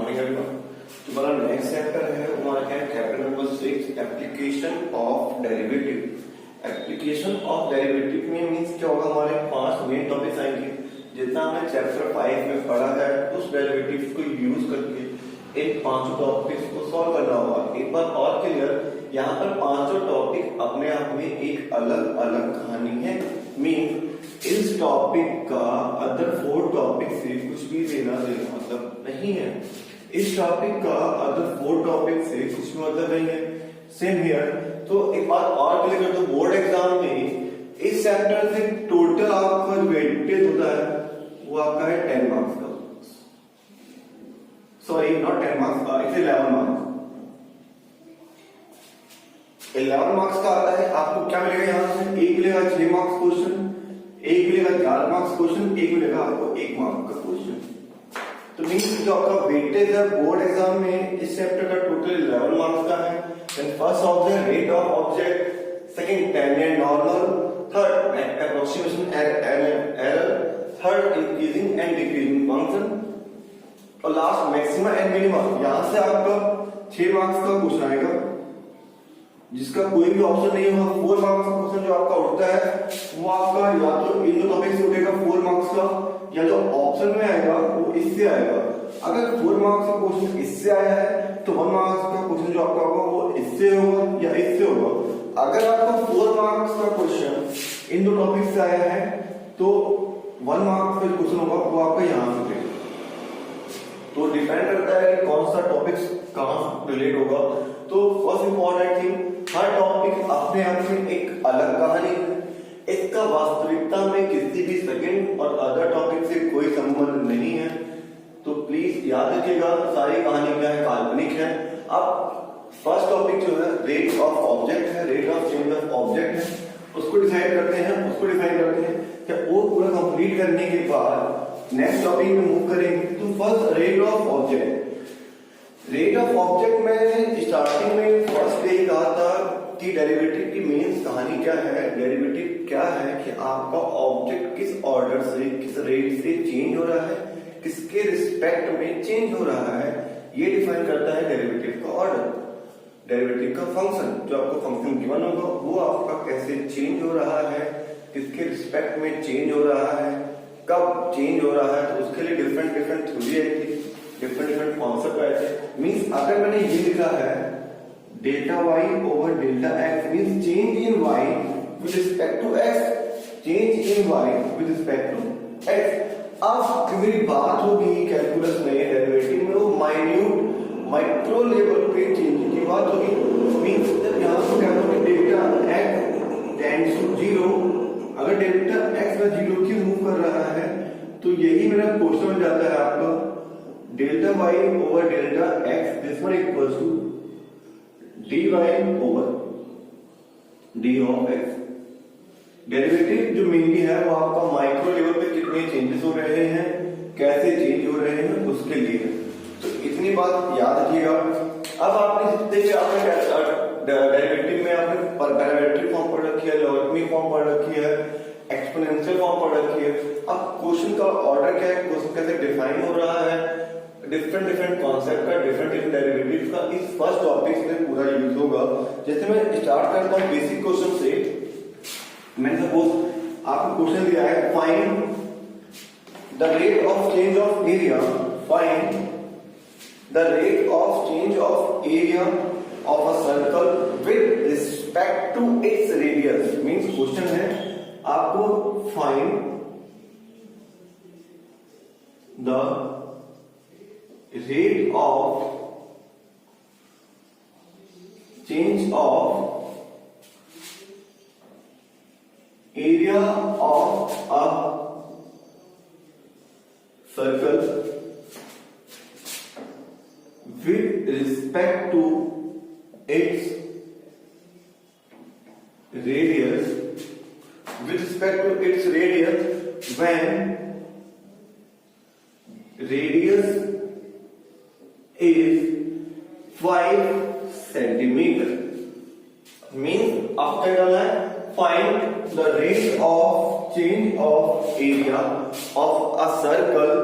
Morning everyone. तो हमारा next chapter है हमारा है chapter number 6 application of derivative. Application of derivative में मींस क्या होगा, हमारे 5 मेन टॉपिक्स आएंगे। जितना हमने चैप्टर 5 में पढ़ा है उस डेरिवेटिव को यूज करके इन 5 टॉपिक्स को सॉल्व करना होगा। एक बार और क्लियर, यहाँ पर 5 टॉपिक अपने आप में एक अलग अलग कहानी है। मीन इस टॉपिक का अदर 4 टॉपिक से कुछ भी लेना देना मतलब नहीं है। इस टॉपिक का अदर 4 टॉपिक से कुछ मतलब नहीं है। Same here. तो एक बात और क्लियर कर दो, बोर्ड एग्जाम में इस चैप्टर से टोटल आपका जो वेटेज होता है वो आपका है 10 मार्क्स का। सॉरी नॉट 10 मार्क्स का, इट्स 11 मार्क्स। 11 मार्क्स का आता है। आपको क्या मिलेगा यहाँ से, एक मिलेगा 6 मार्क्स क्वेश्चन, एक मिलेगा 4 मार्क्स क्वेश्चन, एक मिलेगा आपको 1 मार्क का क्वेश्चन। तो मींस जो आपका वेटेज है बोर्ड एग्जाम में इस चैप्टर का टोटल 11 मार्क्स का है। Then first object rate of object, second tangent normal, third approximation error, third increasing and decreasing function और लास्ट मैक्सिमा एंड मिनिमा। यहां से आपका 6 मार्क्स का क्वेश्चन आएगा जिसका कोई भी ऑप्शन नहीं होगा। 4 मार्क्स का क्वेश्चन जो आपका उठता है वो आपका या तो इन दो टॉपिक से उठेगा 4 मार्क्स का, या जो ऑप्शन में आएगा वो इससे आएगा। अगर 4 मार्क्स का क्वेश्चन इससे आया है तो 1 मार्क्स का क्वेश्चन जो आपका होगा वो इससे होगा या इससे होगा। अगर आपका 4 मार्क्स का क्वेश्चन इन दो टॉपिक से आया है तो 1 मार्क्स का क्वेश्चन होगा वो आपका यहां से उठेगा। तो डिपेंड करता है कि कौन सा टॉपिक्स कहां रिलेट होगा। तो फर्स्ट इंपॉर्टेंट थिंग, हर टॉपिक अपने आप में एक अलग कहानी है। इसका वास्तविकता में किसी भी सेकंड और अदर टॉपिक से कोई संबंध नहीं है। तो प्लीज याद रखिएगा सारी कहानी क्या है, काल्पनिक है। अब फर्स्ट टॉपिक जो है रेट ऑफ ऑब्जेक्ट है, rate of change of object है, उसको डिसाइड करते हैं। क्या वो पूरा कंप्लीट करने के बाद नेक्स्ट टॉपिक में मूव करेंगे। तो first rate of object. Rate of object में स्टार्टिंग में फर्स्ट डे कहा था कि डेरिवेटिव की मेन कहानी क्या है। डेरिवेटिव क्या है कि आपका ऑब्जेक्ट किस ऑर्डर से किस रेट से चेंज हो रहा है, किसके रिस्पेक्ट में चेंज हो रहा है, ये डिफाइन करता है डेरिवेटिव का ऑर्डर। डेरिवेटिव का फंक्शन, जो आपको फंक्शन गिवन होगा वो आपका कैसे चेंज हो रहा है, किसके रिस्पेक्ट में चेंज हो रहा है, कब चेंज हो रहा है। तो उसके लिए डिफरेंट थ्योरी आई थी, डिफरेंट कॉन्सेप्ट आए थे। मींस अगर मैंने ये लिखा है delta y over delta x means change in y with respect to x, change in y with respect to x. अब मेरी बात होगी कैलकुलस में डेरिवेटिव में वो माइन्यूट माइक्रो लेवल पे चेंज की बात होगी। मींस यहां से क्या होगा, डेल्टा एक्स टेंड्स टू 0, अगर डेल्टा एक्स में 0 की मूव कर रहा है तो यही मेरा क्वेश्चन हो जाता है आपका delta y over delta x, this one equals to d y over d of x. Derivative जो मेनली है वो आपका माइक्रो लेवल पे कितने चेंजेस हो रहे हैं, कैसे चेंज हो रहे हैं उसके लिए। तो इतनी बात याद रखिएगा। अब आपने देखिए आपने डेरिवेटिव में आपने पैरामेट्रिक फॉर्म पढ़ रखी है, लॉगरिथमिक फॉर्म पढ़ रखी है, एक्सपोनेंशियल फॉर्म पढ़ रखी है। अब क्वेश्चन का ऑर्डर क्या है, क्वेश्चन कैसे डिफाइन हो रहा है, डिफरेंट कॉन्सेप्ट का, डिफरेंट डेरिवेटिव का इस फर्स्ट टॉपिक में पूरा यूज होगा। जैसे मैं स्टार्ट करता हूं बेसिक क्वेश्चन से। मैंने सपोज आपको क्वेश्चन दिया है find the rate of change of area, find the rate of change of area of a circle with respect to its radius. Means question है आपको find the rate of change of area of a circle with respect to its radius, with respect to its radius when radius is 5 centimeter. Means after that find the rate of change of area of a circle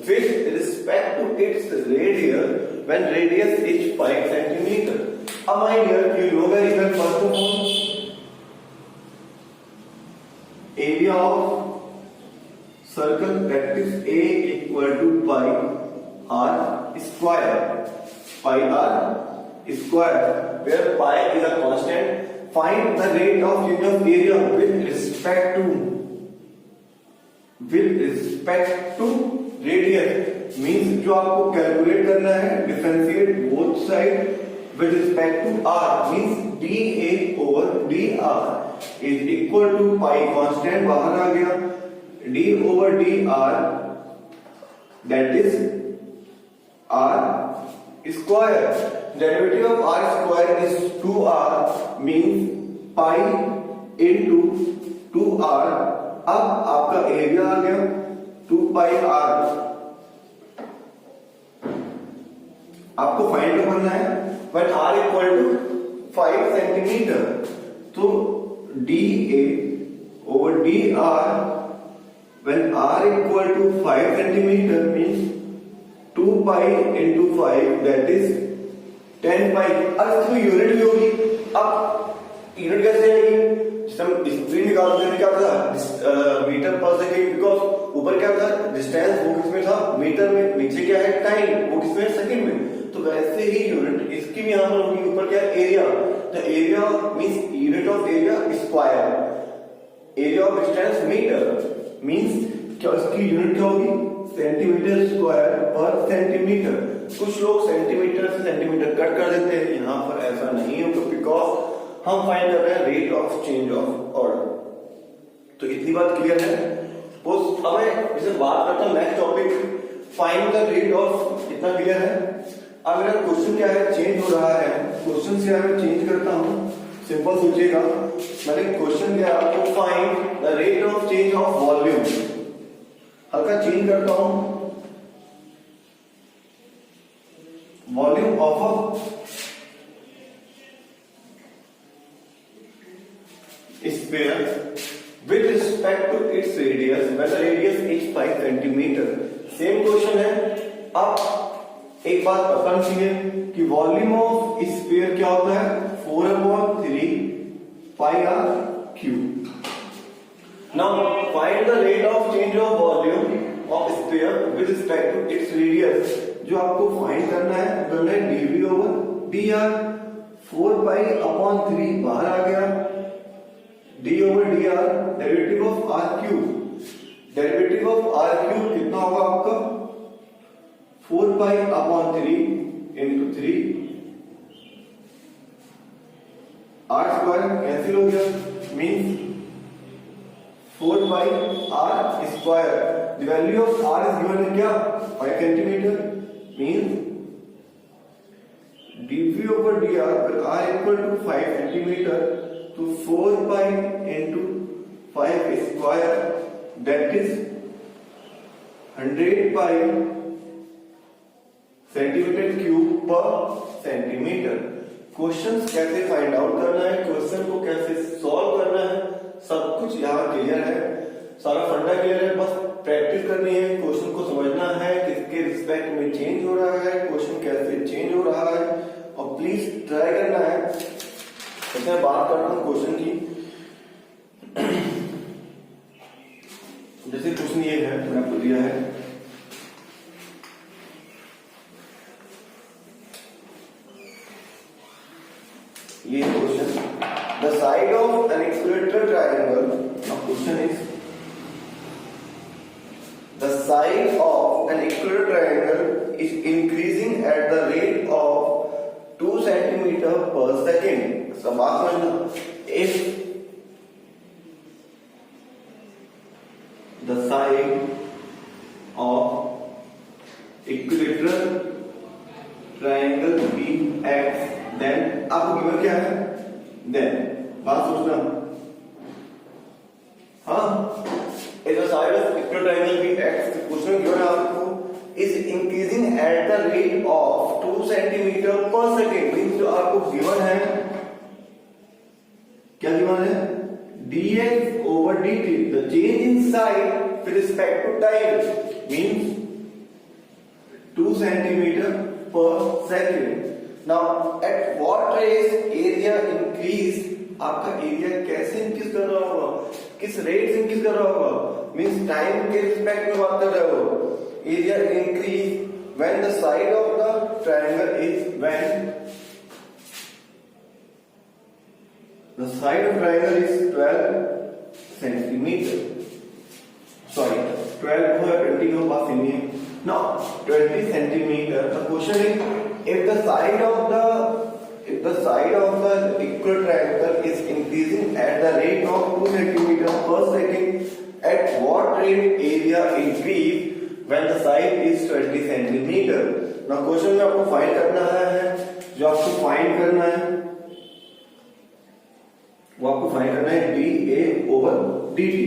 with respect to its radius when radius is 5 centimeter. My dear, you know very well first of all area of circle, that is A equal to pi r square. Pi r square, where pi is a constant. Find the rate of change of area with respect to radius. Means जो आपको calculate करना है, differentiate both side with respect to r, means dA over dr is equal to pi constant बाहर आ गया, d over dr that is r square. Derivative of r square is 2r, means pi into 2r. अब आपका area आ गया 2 pi r. आपको find करना है when r equal to 5 centimeter. तो dA over dr when r equal to 5 centimeter means 2 pi into 5 that is 10 pi. अब इसमें unit भी होगी. अब यूनिट कैसे आएगी? हम स्पीड निकालते हैं क्या था मीटर पर सेकेंड, बिकॉज ऊपर क्या था डिस्टेंस, वो किसमें था मीटर में, नीचे क्या है टाइम, वो किसमें सेकेंड में. तो वैसे ही यूनिट इसकी भी यहां पर होगी. ऊपर क्या area, the area means unit of area square, area of distance metre, means क्या इसकी यूनिट क्या होगी सेंटीमीटर स्क्वायर पर सेंटीमीटर. कुछ लोग सेंटीमीटर से सेंटीमीटर कट कर देते हैं, यहां पर ऐसा नहीं होगा बिकॉज हम फाइंड कर रहे हैं rate of change of order. तो इतनी बात क्लियर है. सपोज अब मैं इसे बात करता हूं next topic, find the rate of. इतना क्लियर है. अब मेरा क्वेश्चन क्या है, चेंज हो रहा है. क्वेश्चन से मैं चेंज करता हूं, सिंपल सोचिएगा. मैंने क्वेश्चन क्या आपको find the rate of change of volume. हल्का चेंज करता हूं, volume of a sphere with respect to its radius when the radius is 5 centimeter. Same question है. अब एक बात पता चाहिए कि वॉल्यूम ऑफ स्फीयर क्या होता है 4/3 pi r cube. Now find the rate of change of volume of sphere with respect to its radius. जो आपको फाइंड करना है करना है dv over dr. 4 pi upon 3 बाहर आ गया, d over dr derivative of r cube. Derivative of r cube कितना होगा आपका 4 pi upon 3 into 3 r square cancel हो गया, means 4 pi r square. The value of r is given है क्या 5 centimetre, means dv over dr पर r equal to 5 centimeter. तो 4 pi into 5 square that is 100 pi centimetre cube पर centimetre. Questions कैसे find out करना है, question को कैसे सॉल्व करना है, सब कुछ यहाँ क्लियर है. सारा फंडा क्लियर है. बस प्रैक्टिस करनी है, क्वेश्चन को समझना है किसके रिस्पेक्ट में चेंज हो रहा है, क्वेश्चन कैसे चेंज हो रहा है, और प्लीज ट्राई करना है. मैं बात करता हूं क्वेश्चन की. जैसे क्वेश्चन ये है, मैंने आपको दिया है ये question, the side of an equilateral triangle. Question is the side of an equilateral triangle is increasing at the rate of 2 centimeter per second. बात समझना, if the side of equilateral triangle be x, then आपको given क्या है, then बात सोचना. हाँ, if the side of equilateral triangle be x, question given है आपको is increasing at the rate of 2 centimeter per second. Means जो आपको गिवन है क्या गिवन है dx over dt, the change in side with respect to time, means centimeter per second. Now at what rate area increase, आपका area कैसे increase कर रहा होगा, किस रेट से इंक्रीज कर रहा होगा, मींस टाइम के रिस्पेक्ट में बात कर रहे हो. Area increase when the side of the triangle is when the side of triangle is 12 centimeter. Sorry, 12 or 20 हो बात नहीं है. Now 20 centimeter. The question is, if the side of the equal triangle is increasing at the rate of 2 centimeter per second, at what rate area increase when the side is 20 centimeter? Now question में आपको find करना है, जो आपको find करना है वो आपको फाइंड करना है dA over dt.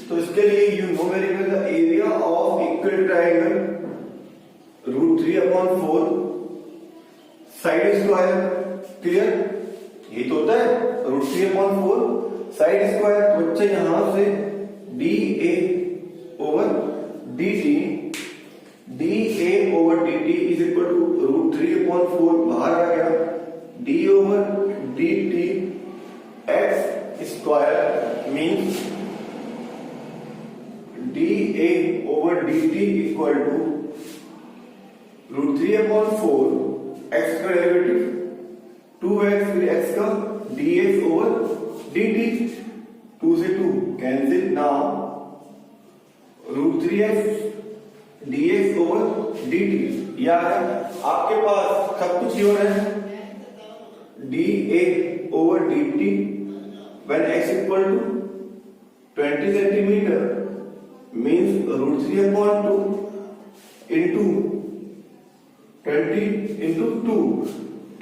तो इसके लिए you know very well the area of equal triangle √3/4 side square. Clear, ये तो होता है √3/4 साइड स्क्वायर. तो बच्चे यहां से dA over dt is equal to √3/4 बाहर आ गया, d over dt x square means dA over dt equal to √3/4 x का डेरिवेटिव 2x, फिर x का dx over dt. 2 से 2 cancel. Now √3x dx over dt. या आपके पास सब कुछ ही हो रहा है. dA over dt when x equal to 20 centimeter means √3/2 into 20 into 2.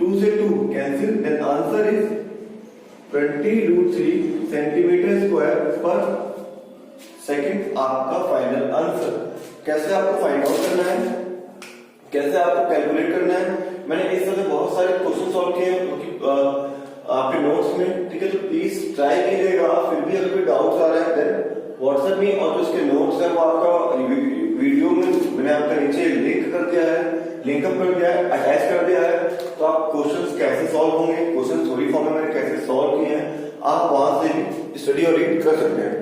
2 से 2 cancel. Then answer is 20√3 centimeter square per second. आपका फाइनल आंसर. कैसे आपको फाइंड आउट करना है, कैसे आपको कैलकुलेट करना है, मैंने इस तरह से बहुत सारे क्वेश्चन सॉल्व किए हैं आपके नोट्स में. ठीक है, तो प्लीज ट्राई कीजिएगा. फिर भी अगर कोई डाउट आ रहा है देन व्हाट्सएप में, और जो इसके नोट्स है वो आपका वीडियो में मैंने आपका नीचे लिंक कर दिया है, लिंकअप कर दिया है, अटैच कर दिया है. तो आप क्वेश्चंस कैसे सॉल्व होंगे, क्वेश्चन थ्योरी फॉर्म में मैंने कैसे सॉल्व किए हैं, आप वहां से भी स्टडी और रीड कर सकते हैं.